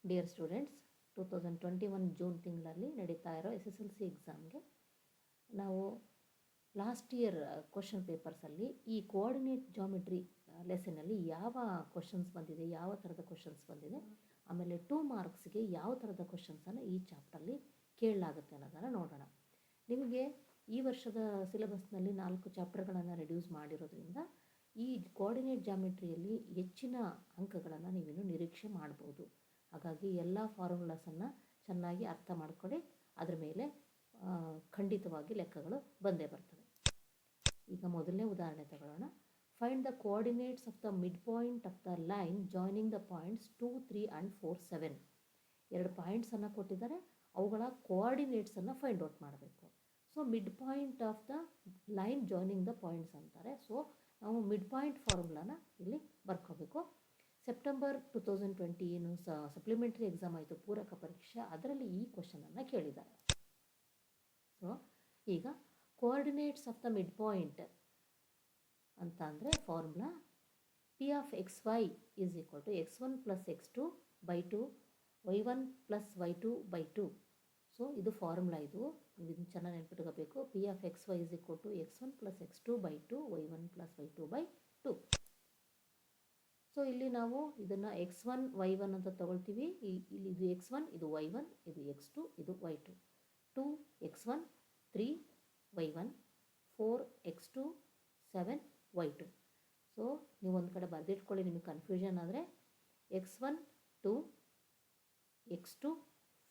Dear students, 2021 June ತಿಂಗಳಲ್ಲಿ ನಡೀತಾ ಇರೋ SSLC ಎಕ್ಸಾಮ್ಗೆ ನಾವು ಲಾಸ್ಟ್ ಇಯರ್ ಕ್ವಶನ್ ಪೇಪರ್ಸಲ್ಲಿ ಈ ಕೋಆರ್ಡಿನೇಟ್ ಜಾಮಿಟ್ರಿ ಲೆಸನಲ್ಲಿ ಯಾವ ಕ್ವಶನ್ಸ್ ಬಂದಿದೆ, ಯಾವ ಥರದ ಕ್ವಶನ್ಸ್ ಬಂದಿದೆ, ಆಮೇಲೆ 2 ಮಾರ್ಕ್ಸ್ಗೆ ಯಾವ ಥರದ ಕ್ವಶನ್ಸನ್ನು ಈ ಚಾಪ್ಟರ್ಲಿ ಕೇಳಲಾಗುತ್ತೆ ಅನ್ನೋದನ್ನು ನೋಡೋಣ. ನಿಮಗೆ ಈ ವರ್ಷದ ಸಿಲೆಬಸ್ನಲ್ಲಿ 4 ಚಾಪ್ಟರ್ಗಳನ್ನು ರೆಡ್ಯೂಸ್ ಮಾಡಿರೋದ್ರಿಂದ ಈ ಕೋಆರ್ಡಿನೇಟ್ ಜಾಮಿಟ್ರಿಯಲ್ಲಿ ಹೆಚ್ಚಿನ ಅಂಕಗಳನ್ನು ನೀವಿನ್ನು ನಿರೀಕ್ಷೆ ಮಾಡ್ಬೋದು. ಹಾಗಾಗಿ ಎಲ್ಲ ಫಾರ್ಮುಲಾಸನ್ನು ಚೆನ್ನಾಗಿ ಅರ್ಥ ಮಾಡ್ಕೊಳ್ಳಿ, ಅದರ ಮೇಲೆ ಖಂಡಿತವಾಗಿ ಲೆಕ್ಕಗಳು ಬಂದೇ ಬರ್ತವೆ. ಈಗ ಮೊದಲನೇ ಉದಾಹರಣೆ ತಗೊಳ್ಳೋಣ. Find the coordinates of the mid point of the line joining the points 2, 3 and 4, 7. 2 ಪಾಯಿಂಟ್ಸನ್ನು ಕೊಟ್ಟಿದ್ದಾರೆ, ಅವುಗಳ ಕೋಆರ್ಡಿನೇಟ್ಸನ್ನು ಫೈಂಡ್ ಔಟ್ ಮಾಡಬೇಕು. So mid point of the line joining the points ಅಂತಾರೆ. ಸೊ ನಾವು ಮಿಡ್ ಪಾಯಿಂಟ್ ಫಾರ್ಮುಲಾನ ಇಲ್ಲಿ ಬರ್ಕೋಬೇಕು. ಸೆಪ್ಟೆಂಬರ್ 2020 ಏನು ಸಪ್ಲಿಮೆಂಟ್ರಿ ಎಕ್ಸಾಮ್ ಆಯಿತು, ಪೂರಕ ಪರೀಕ್ಷೆ, ಅದರಲ್ಲಿ ಈ ಕ್ವಶನನ್ನು ಕೇಳಿದ್ದಾರೆ. ಸೊ ಈಗ coordinates of the mid point ಅಂತ ಅಂದರೆ formula P of xy is equal to x1 plus x2 by 2, y1 plus y2 by 2. So ಇದು ಫಾರ್ಮುಲಾ, ಇದು ನೀವು ಇದನ್ನು ಚೆನ್ನಾಗಿ ನೆನ್ಪಿಟ್ಕೋಬೇಕು. P of xy is equal to x1 plus x2 by 2, y1 plus y2 by 2. So ಇಲ್ಲಿ ನಾವು ಇದನ್ನು x1 y1 ಅಂತ ತೊಗೊಳ್ತೀವಿ. ಇಲ್ಲಿ ಇದು x1, ಇದು y1, ಇದು x2, ಇದು y2. 2 x1, 3 y1, 4 x2, 7 y2. So ನೀವು ಒಂದು ಕಡೆ ಬರೆದಿಟ್ಕೊಳ್ಳಿ, ನಿಮಗೆ ಕನ್ಫ್ಯೂಷನ್ ಆದರೆ x1 2, x2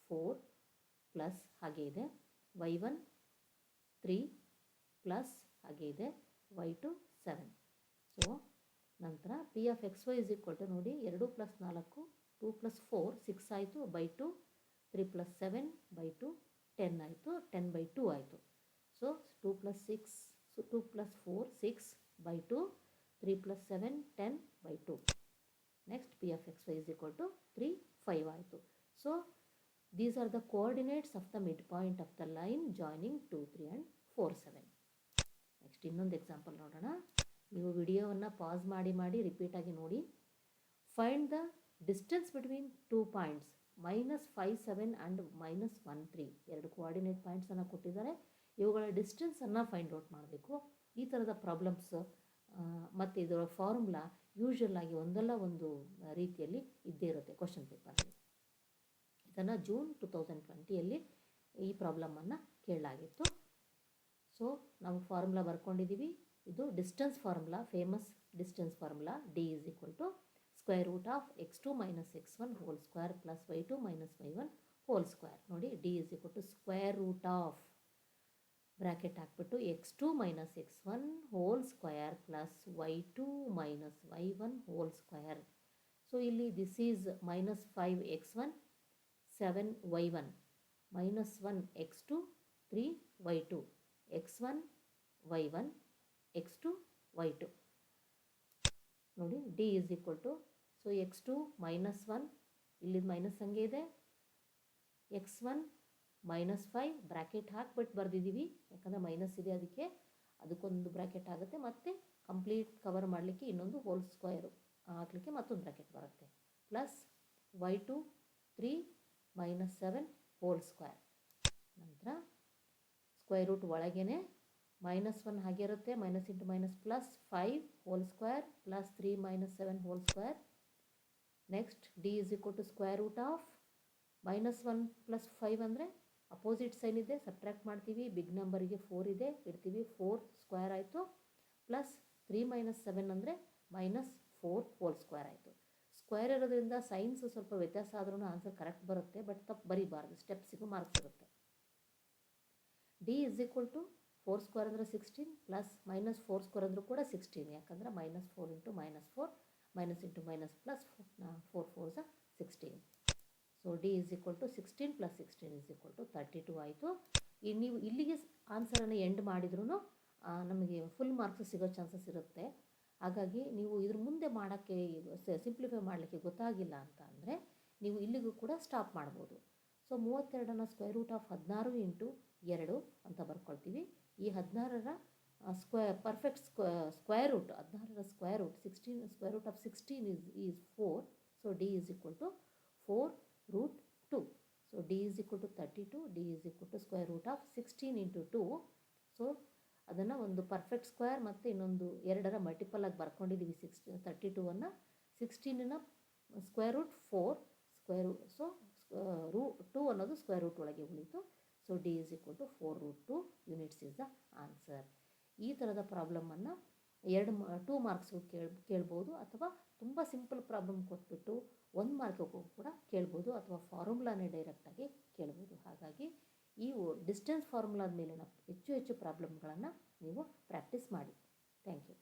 4 ಪ್ಲಸ್ ಹಾಗೆ ಇದೆ, y1 3 ಪ್ಲಸ್ ಹಾಗೆ ಇದೆ, y2 7. ಸೊ ನಂತರ P of xy is equal to ನೋಡಿ 2 + 4 2 + 4 6 ಆಯಿತು by 2, 3 + 7 by 2 10 ಆಯಿತು, 10 by 2 ಆಯಿತು. So 2 + 6 2 + 4 6 by 2, 3 + 7 10 by 2. Next P of xy is equal to 3 5 ಆಯಿತು. So these are the coordinates of the midpoint of the line joining 2 3 and 4 7. Next ಇನ್ನೊಂದು example ನೋಡೋಣ. ನೀವು ವಿಡಿಯೋವನ್ನು pause ಮಾಡಿ ರಿಪೀಟಾಗಿ ನೋಡಿ. Find the distance between 2 points -5 7 and -1 3. 2 coordinate ಪಾಯಿಂಟ್ಸನ್ನು ಕೊಟ್ಟಿದ್ದಾರೆ, ಇವುಗಳ ಡಿಸ್ಟೆನ್ಸನ್ನು ಫೈಂಡ್ ಔಟ್ ಮಾಡಬೇಕು. ಈ ಥರದ ಪ್ರಾಬ್ಲಮ್ಸ್ ಮತ್ತು ಇದರ ಫಾರ್ಮುಲಾ ಯೂಶ್ವಲ್ ಆಗಿ ಒಂದಲ್ಲ ಒಂದು ರೀತಿಯಲ್ಲಿ ಇದ್ದೇ ಇರುತ್ತೆ ಕ್ವಶನ್ ಪೇಪರಲ್ಲಿ. ಇದನ್ನು ಜೂನ್ 2020ಯಲ್ಲಿ ಈ ಪ್ರಾಬ್ಲಮನ್ನು ಕೇಳಲಾಗಿತ್ತು. ಸೊ ನಾವು ಫಾರ್ಮುಲಾ ಬರ್ಕೊಂಡಿದ್ದೀವಿ. ಇದು distance formula, famous distance formula. D is equal to square root of x2 minus x1 whole square plus y2 minus y1 whole square. ನೋಡಿ D is equal to square root of bracket ಹಾಕ್ಬಿಟ್ಟು x2 minus x1 whole square plus y2 minus y1 whole square. So ಇಲ್ಲಿ this is minus 5 x1 7 y1 minus 1 x2 3 y2 x1 y1 x2 y2. ನೋಡಿ D is equal to, so x2 -1 ಇಲ್ಲಿ minus ಹಂಗೆ ಇದೆ, x1 -5 bracket ಹಾಕ್ಬಿಟ್ಟು ಬರೆದಿದ್ದೀವಿ, ಯಾಕಂದರೆ minus ಇದೆ ಅದಕ್ಕೊಂದು bracket ಆಗುತ್ತೆ, ಮತ್ತು ಕಂಪ್ಲೀಟ್ ಕವರ್ ಮಾಡಲಿಕ್ಕೆ ಇನ್ನೊಂದು ಹೋಲ್ ಸ್ಕ್ವೇರು ಹಾಕಲಿಕ್ಕೆ ಮತ್ತೊಂದು ಬ್ರ್ಯಾಕೆಟ್ ಬರುತ್ತೆ, ಪ್ಲಸ್ y2 3 -7 ಹೋಲ್ ಸ್ಕ್ವೇರ್. ನಂತರ ಸ್ಕ್ವೇರ್ ರೂಟ್ ಒಳಗೇ -1 ಹಾಗೆ ಇರುತ್ತೆ, minus into minus plus 5 whole square plus 3 -7 whole square. Next D is equal to square root of -1 + 5 ಅಂದರೆ ಅಪೋಸಿಟ್ ಸೈನ್ ಇದೆ, ಸಬ್ಟ್ರ್ಯಾಕ್ಟ್ ಮಾಡ್ತೀವಿ, ಬಿಗ್ ನಂಬರಿಗೆ 4 ಇದೆ, ಇಡ್ತೀವಿ, 4 ಸ್ಕ್ವೇರ್ ಆಯಿತು, ಪ್ಲಸ್ 3 -7 ಅಂದರೆ -4 ಹೋಲ್ ಸ್ಕ್ವೇರ್ ಆಯಿತು. ಸ್ಕ್ವೇರ್ ಇರೋದ್ರಿಂದ ಸೈನ್ಸ್ ಸ್ವಲ್ಪ ವ್ಯತ್ಯಾಸ ಆದ್ರೂ ಆನ್ಸರ್ ಕರೆಕ್ಟ್ ಬರುತ್ತೆ, ಬಟ್ ತಪ್ಪು ಬರೀಬಾರ್ದು, ಸ್ಟೆಪ್ಸಿಗೂ ಮಾರ್ಕ್ಸ್ ಇರುತ್ತೆ. D is equal to 4 square ಅಂದರೆ 16 ಪ್ಲಸ್ -4 ಸ್ಕ್ವೇರ್ ಅಂದರೂ ಕೂಡ 16, ಯಾಕಂದರೆ -4 into -4 minus into minus plus 4 4 16. So D is equal to 16 + 16 is equal to 32 ಆಯಿತು. ನೀವು ಇಲ್ಲಿಗೆ ಆನ್ಸರನ್ನು ಎಂಡ್ ಮಾಡಿದ್ರೂ ನಮಗೆ ಫುಲ್ ಮಾರ್ಕ್ಸ್ ಸಿಗೋ ಚಾನ್ಸಸ್ ಇರುತ್ತೆ. ಹಾಗಾಗಿ ನೀವು ಇದ್ರ ಮುಂದೆ ಮಾಡೋಕ್ಕೆ ಸಿಂಪ್ಲಿಫೈ ಮಾಡಲಿಕ್ಕೆ ಗೊತ್ತಾಗಿಲ್ಲ ಅಂತ ಅಂದರೆ ನೀವು ಇಲ್ಲಿಗೂ ಕೂಡ ಸ್ಟಾಪ್ ಮಾಡ್ಬೋದು. ಸೊ 32ನ ಸ್ಕ್ವೇರ್ ರೂಟ್ ಆಫ್ 16 ಇಂಟು 2 ಅಂತ ಬರ್ಕೊಳ್ತೀವಿ. ಈ 16ರ ಪರ್ಫೆಕ್ಟ್ ಸ್ಕ್ವೇರ್ ರೂಟ್, 16ರ square root 16, square root of 16 is 4. So D is equal to 4 root 2. So D is equal to 32, D is equal to square root of 16 into 2. So ಅದನ್ನು ಒಂದು perfect square ಮತ್ತು ಇನ್ನೊಂದು 2ರ multiple ಆಗಿ ಬರ್ಕೊಂಡಿದ್ದೀವಿ. 32ನ್ನು 16ನ square root 4 square. So root 2 ಅನ್ನೋದು ಸ್ಕ್ವೇರ್ ರೂಟ್ ಒಳಗೆ ಉಳಿತು. So D is equal to 4 root 2 units is the answer. ಈ ಥರದ ಪ್ರಾಬ್ಲಮನ್ನು 2 ಮಾರ್ಕ್ಸ್ಗೂ ಕೇಳ್ಬೋದು, ಅಥವಾ ತುಂಬ ಸಿಂಪಲ್ ಪ್ರಾಬ್ಲಮ್ ಕೊಟ್ಬಿಟ್ಟು 1 ಮಾರ್ಕ್ಗೂ ಕೂಡ ಕೇಳ್ಬೋದು, ಅಥವಾ ಫಾರ್ಮುಲಾನೇ ಡೈರೆಕ್ಟಾಗಿ ಕೇಳ್ಬೋದು. ಹಾಗಾಗಿ ಈ ಡಿಸ್ಟೆನ್ಸ್ ಫಾರ್ಮುಲಾದ ಮೇಲಿನ ಹೆಚ್ಚು ಪ್ರಾಬ್ಲಮ್ಗಳನ್ನು ನೀವು ಪ್ರಾಕ್ಟೀಸ್ ಮಾಡಿ. Thank you.